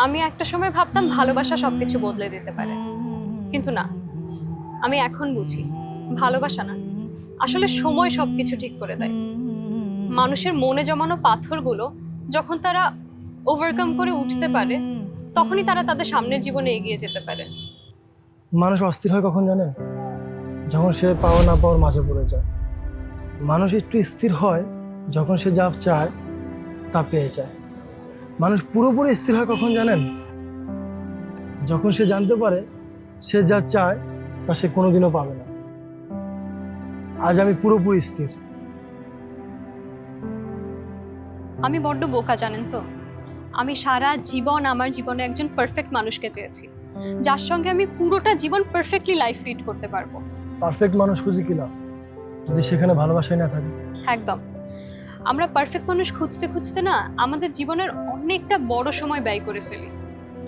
আমি একটা সময় ভাবতাম ভালোবাসা সবকিছু বদলে দিতে পারে, কিন্তু না। আমি এখন বুঝি ভালোবাসা না, আসলে সময় সবকিছু ঠিক করে দেয়। মানুষের মনে জমানো পাথরগুলো যখন তারা ওভারকাম করে উঠতে পারে, তখনই তারা তাদের সামনের জীবনে এগিয়ে যেতে পারে। মানুষ অস্থির হয় কখন জানেন? যখন সে পাওয়া না পাওয়ার মাঝে পড়ে যায়। মানুষ একটু স্থির হয় যখন সে যা চায় তা পেয়ে যায়। মানুষ পুরোপুরি স্থির হয় কখন জানেন? যখন সে জানতে পারে সে যা চায় তা সে কোনোদিনও পাবে না। আজ আমি পুরোপুরি স্থির। আমি বড্ড বোকা, জানেন তো। আমি সারা জীবন আমার জীবনে একজন পারফেক্ট মানুষকে চেয়েছি, যার সঙ্গে আমি পুরোটা জীবন পারফেক্টলি লাইফ লিড করতে পারবো। পারফেক্ট মানুষ খুঁজি কিনা যদি সেখানে ভালোবাসাই না থাকে? একদম। আমরা পারফেক্ট মানুষ খুঁজতে খুঁজতে না আমাদের জীবনের অনেকটা বড় সময় ব্যয় করে ফেলি।